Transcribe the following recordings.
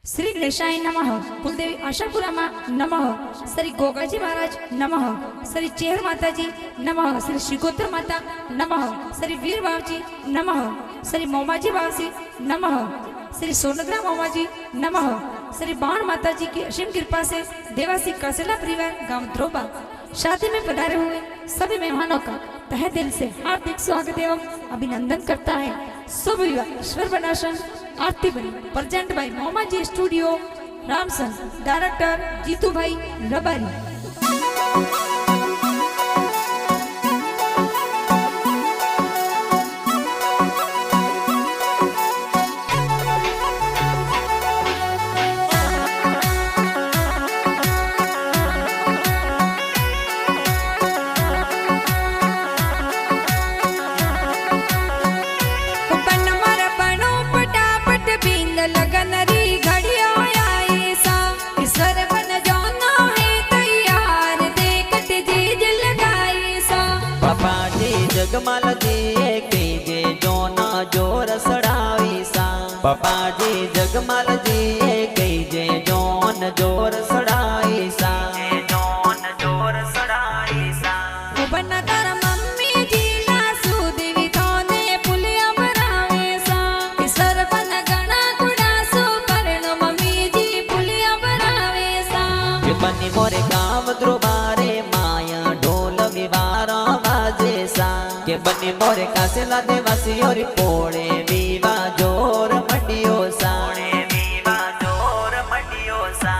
श्री गणेशाय नमः। कुलदेवी आशापुरा माँ नमः। श्री गोगाजी महाराज नमः। श्री चेहर माता जी नमः। श्री श्रीगोत्र माता नमः। श्री वीर बाव जी नमः। श्री मोमाजी बाव जी नमः। श्री सोनग्रा मोमाजी नमः। श्री बाण माता जी की असीम कृपा से देवासी कसेला परिवार गांव द्रोबा शादी में पधारे हुए सभी मेहमानों का तहे दिल से हार्दिक स्वागत एवं अभिनंदन करता है। शुभ विवाह ईश्वर बनासन आरती बनी present by Momaji studio Ramsan, director Jitu bhai Rabari. Jagmal जी कीजे जोना जोर सड़ावी सा। पापा जी जगमाल जी कीजे जोन जोर सड़ाई सा। जोन जोर सड़ाई सा। बना तारा मम्मी जी लासू देवी थाने पुलिया बनावे सा। ईश्वर बन गणा कुड़ासू करण मम्मी जी पुलिया बनावे सा। के बनी मोरे गाँव द्रोबारे माया ढोल विवारा बाजे सा। के बनी मोरे कासेला देवासी और पोड़े वीवा जोर मंडियो सा। वीवा जोर मंडियो सा।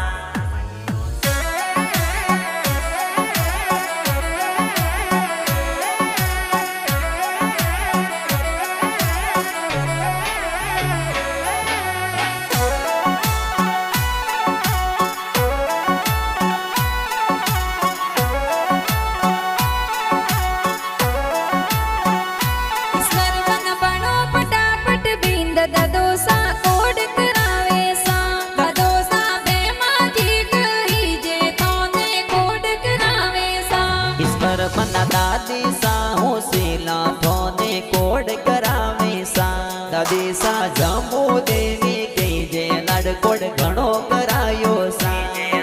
बना दादी सा होसेला थोने कोड करावे सा। दादी सा जम्मू देवी के जे लड़ कोड घणो करायो सा।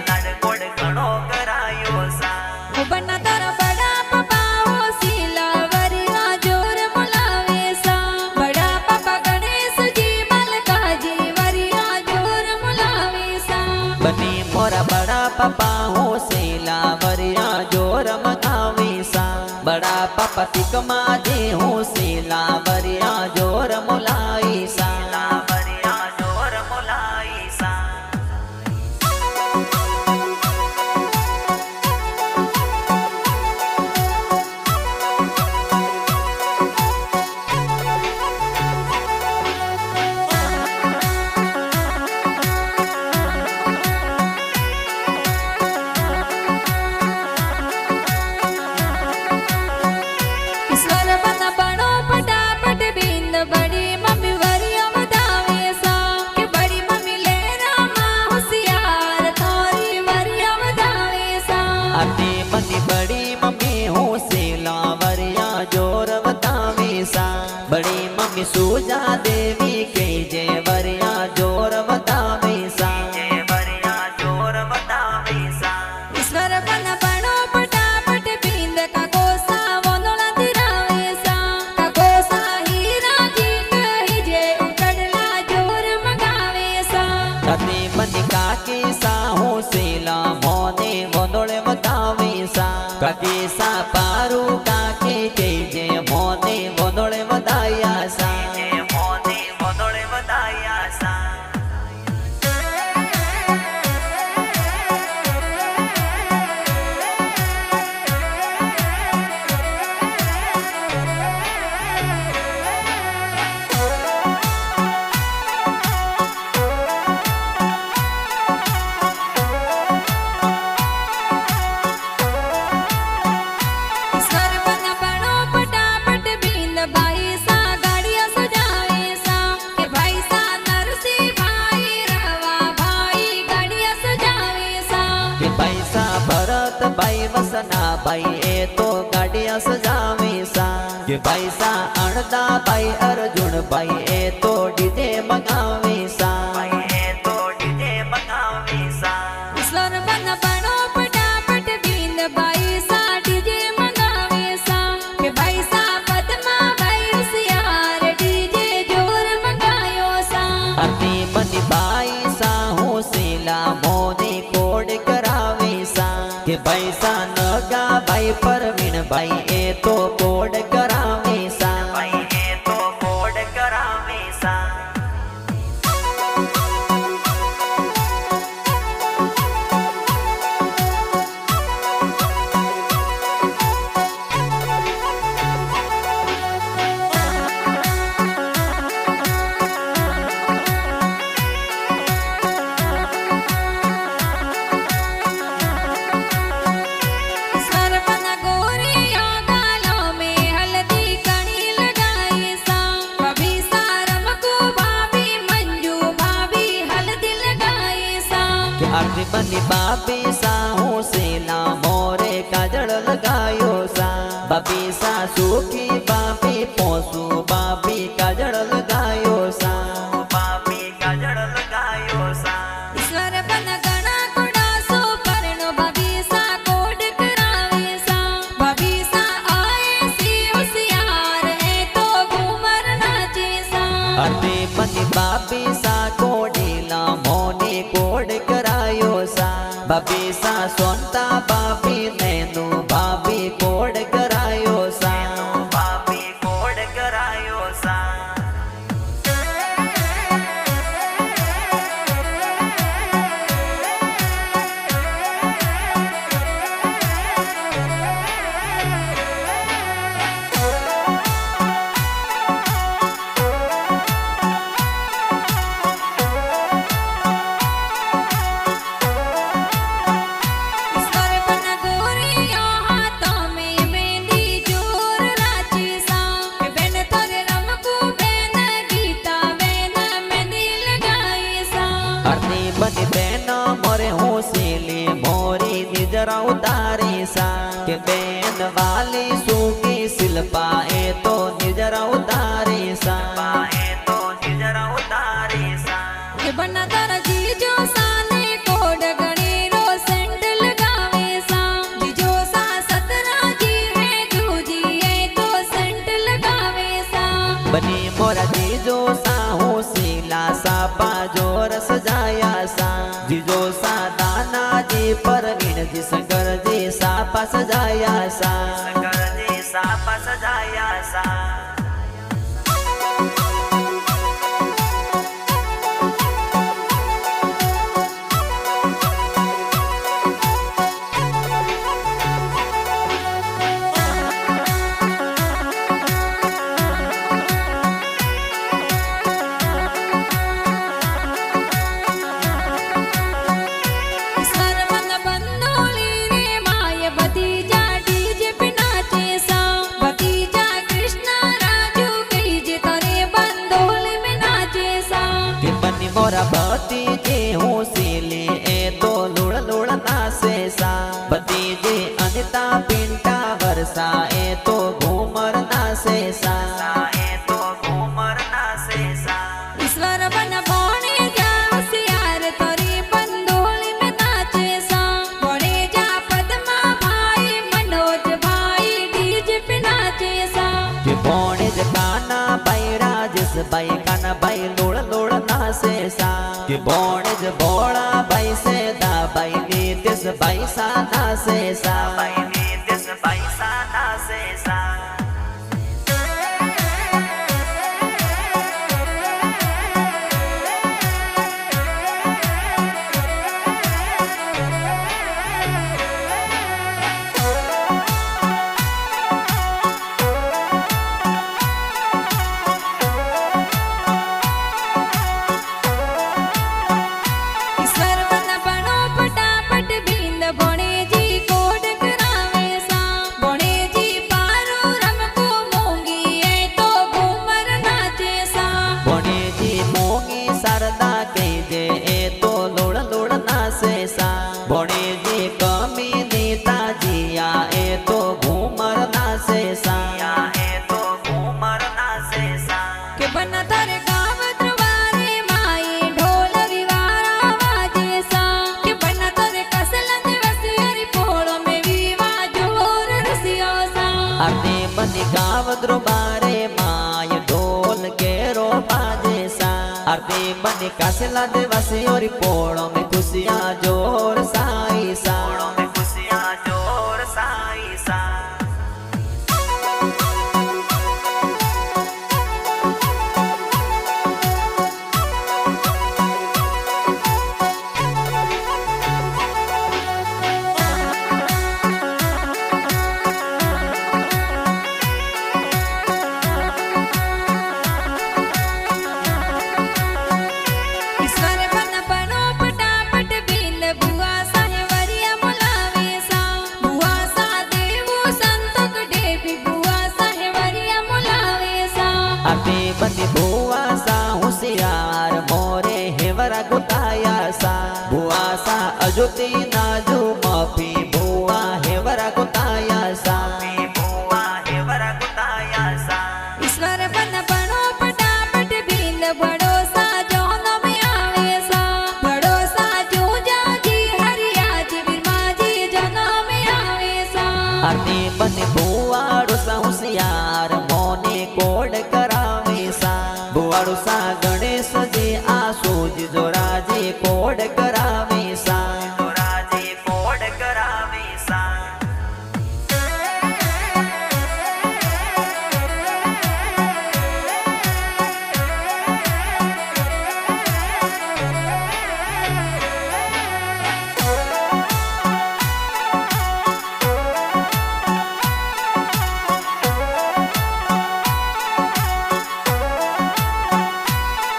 लड़ कोड घणो करायो सा। बना तारा बड़ा पापा होसेला वरिया जोर मुलावे सा। बड़ा पापा गणेश जी मलका जी वरिया जोर मुलावे सा। बनी मोरा बड़ा पापा होसेला वरिया जोर मगावे सा। बड़ा पापा तिकमा जी होसेला वरिया जोर मुलाई सा। वरिया जोर मुलाई सा। बड़ी मम्मी होसेला वरिया जोर बतावे सा। बड़ी मम्मी सूजा देवी के जे वरिया जोर बतावे सा। वरिया जोर बतावे सा। ईश्वर बन बनो पटापट बिंद का कोसा वनोला दिरावे सा। का कोसा हीरा जी कही जे उकड़ला जोर मगावे सा। कते बनी काकी सा होसेला मोने वनोले बतावे सा। कते सा पारू काके के जे मोने वनोले बताया सा। मोने वनोले बताया सा। भाई वसना भाई ए तो गाड़िया सजावी सा। के भाई सा अणदा भाई अर्जुन भाई ए तो डीजे मंगावी सा। भाई ए तो डीजे ભાઈ સા નગા ભાઈ પરવીણ ભાઈ એ તો કોડ કરાવે સા ભાઈ એ તો કોડ કરાવે સા आरती बनी बाबी सा हूँ सेला मोरे काजल लगायो सा बाबी सा सूखी बाबी पोसू बाबी काजल लगायो सा बाबी काजल लगायो सा ईश्वर बन गणा कुड़ा सो परनो बाबी सा कोड करावे सा बाबी सा आए सी होशियार है तो घूमर नाचे सा आरती बनी बाबी सा कोडीला मोने कोड करायो सा बाबी सा सोनता बाबी नैनु बाबी कोड करायो सा बाबी कोड करायो सा बनी बेन मोरे हूँ सीली मोरी निजरा उतारी सा के बेन वाली सूखी शिल्पा ए तो निजरा उतारी सा ए तो निजरा उतारी सा के बना तारा जीजो साने कोड गणी रो सेंट लगावे सा जीजो सा सतरा जी है जूजी है तो सेंट लगावे सा बनी मोरा जीजो सा हूँ सीला सा पाजोर सजाया सा जीजो सा दाना जी परवीण जी शंकर जी सापा सजाया सा शंकर जी सापा सजाया सा मोरा भतीजे हूँ सीली ए तो लुड़ लुड़ नासे सा भतीजे अनिता पिंटा वर्षा ए तो घूमर नासे सा ए तो घूमर नासे सा ईश्वर बन बोने जा होशियार तोरी बंदोली में नाचे सा बोने जा पद्मा भाई मनोज भाई डीजे पे नाचे सा के बोने जा काना भाई राजेश भाई काना भाई लुड़ लुड़ नासे सा के बोने ज बोड़ा भाई से दा भाई नीतिश भाई सा नासे सा भाई नीतिश भाई सा नासे सा गावद्रो बारे माय ढोल के रो बाजे सा आरती बनी कासला देवासी और पोड़ों में खुशियाँ जोर साई सा में खुशियाँ जोर ज्योति नाजू माफी बुआ हेवरा कुताया सा बुआ हेवरा कुताया सा ईश्वर बन बनो पटापट भील बड़ो सा जौन में आवे सा बड़ो सा जूजा जी हरिया जी बिरमा जी जौन में आवे सा आरती बन बुआड़ो सा होशियार मोने कोड करावे सा बुआड़ो सा गणेश जी आसूज जोरा जी कोड करावे सा जोरा जी कोड करावे सा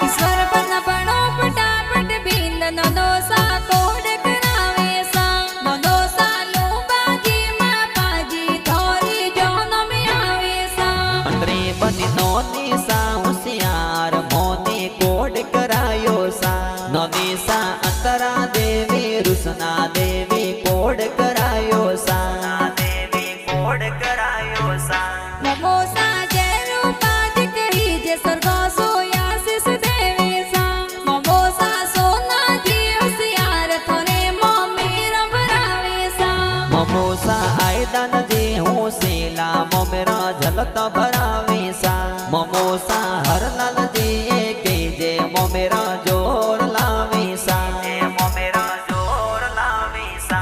ईश्वर बन बनो पटापट भील ननो सा कोड करावे सा ननो सा लूबा जी मापा जी थोरी जौन में आवे सा अंतरे बनी नोनी सा होशियार मोने कोड करायो सा नोनी सा अंतरा देवी रुसना देवी कोड करायो सा देवी कोड करायो सा नमो सा जय रूपा जी कही जय स्वर्गो सोया शिष देवी सा नमो सा सोना जी होशियार थोरे मोमी रबरावे सा ममोसा आयदान जे होसेला मोमेरा झलत भरावे सा ममोसा हरलाल जी के जे मोमेरा जोर लावे सा मोमेरा जोर लावे सा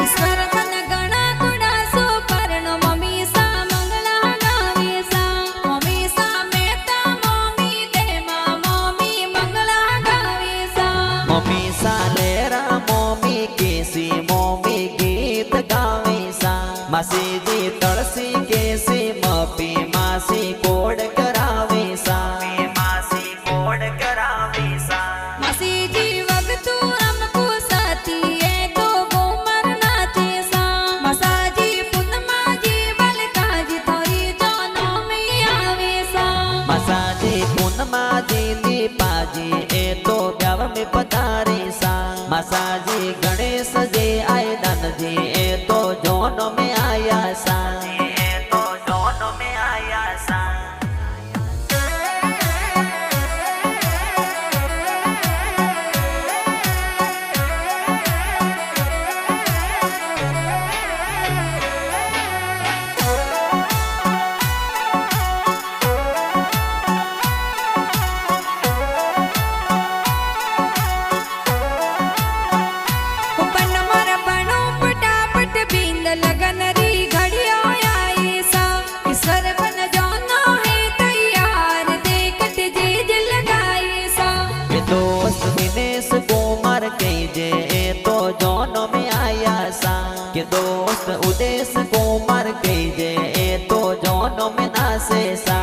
ईश्वर बन गणा गुणा सुपर्ण मम्मी सा मंगला गावे सा मम्मी सा मेता मम्मी देमा मम्मी मंगला गावे सा मम्मी सालेरा मम्मी केसी मम्मी गीत गावे सा मासी जी तड़सी केसी मपी मासी कोड करावे सा मासी कोड करावे सा मासी जी वगतु हमको साथी है तो गोमर नाचे सा मसा जी पुनमा जी बलका जी थोरी जानो में आवे सा मसाजी पूनमा जी दीपाजी ए तो ब्याव में पधारे सा मसाजी गणेश जी आयदान जी ए तो जोन में आया सा ए तो जोन में आया सा उपन मर बनो पटापट बिंद लगन री घड़ियो आई सा ईश्वर बन जानो है तैयार देखत जीज लगाई सा ये दोस्त दिनेश कुमार के जे ए तो जोन में आया सा के दोस्त उदेश कुमार के जे ए तो जोन में नासे सा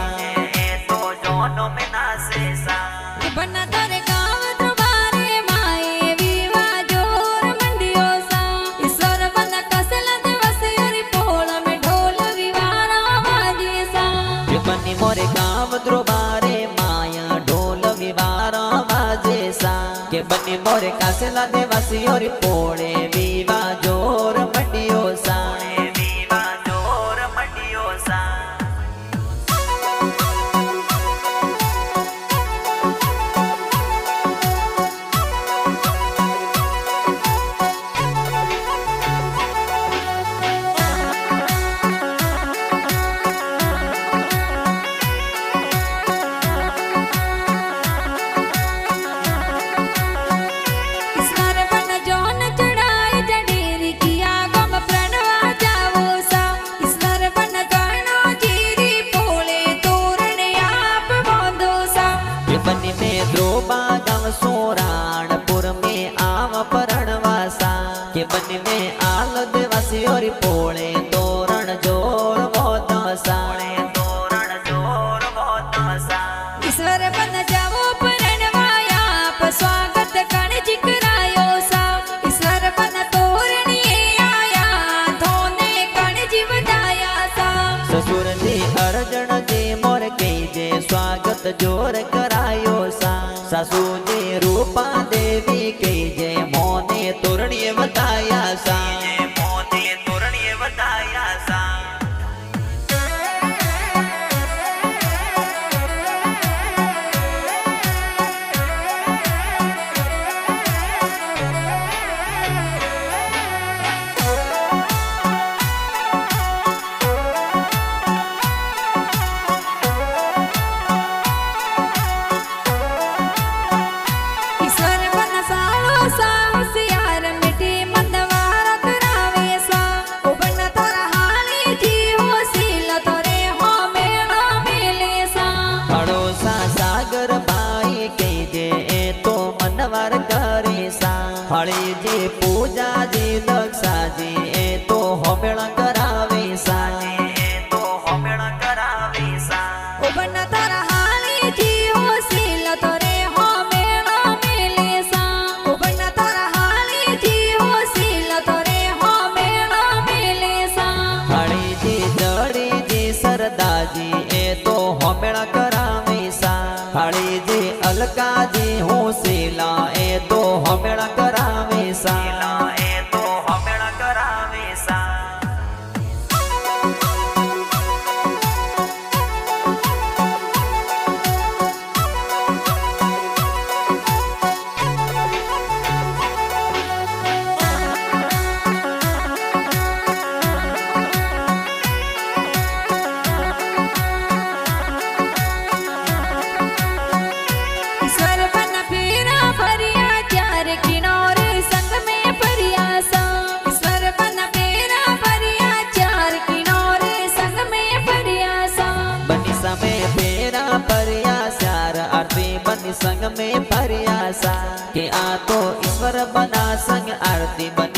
ए तो जोन में नासे सा बन तोरे गाँव द्रबारे माए विवा जोर मंडियो सा ईश्वर बन कसल दिवस योरी पोल में ढोल विवारा बाजे सा ये बनी मोरे गाँव द्रोबारे माया ढोल विवारा बाजे सा के बनी मोरे कासेला देवासी और पोड़े विवा जोर मंडियो सा विवा जोर मंडियो सा ईश्वर बन जौन चढ़ाई जड़ी તત જોર કરાયો સા સાસુજી રૂપા દેવી કે જે મોને તોરણીએ વતાયા સા મોને તોરણીએ વતાયા સા ઈશ્વર બન સાળો સાહસિયાર મીઠી મંદવાર કરાવે સા ઉબન તારા હાલી જીવો શીલ તરે હો મેળા મેલે સા હળોસા સાગર ભાઈ કે જે એ તો મનવાર કરે સા હળી જે પૂજા જે દક્ષાજી એ તો હોમેળ કરાવે સા એ તો હોમેળ કરાવે સા ઉબન તારા હાલી જીવો શીલ તરે હો મેળા મેલે સા ઉબન તારા હાલી જીવો શીલ તરે હો મેળા મેલે સા હળી જે જડી જે સરદાજી એ તો હોમેળ કરાવે સા હળી જે અલકાજી હું શીલા એ તો હોમેળ કરાવે સા એ તો હોમેળ કરાવે સા ઈશ્વર બન ફેરા ફર્યા ચાર કિનારે સંગ મેં ફર્યા સા ઈશ્વર બન ફેરા ફર્યા ચાર કિનારે સંગ મેં ફર્યા સા બની સમે ફેરા ફર્યા સાર આરતી બની સંગ મેં ફર્યા સા કે આ તો ઈશ્વર બના સંગ આરતી બની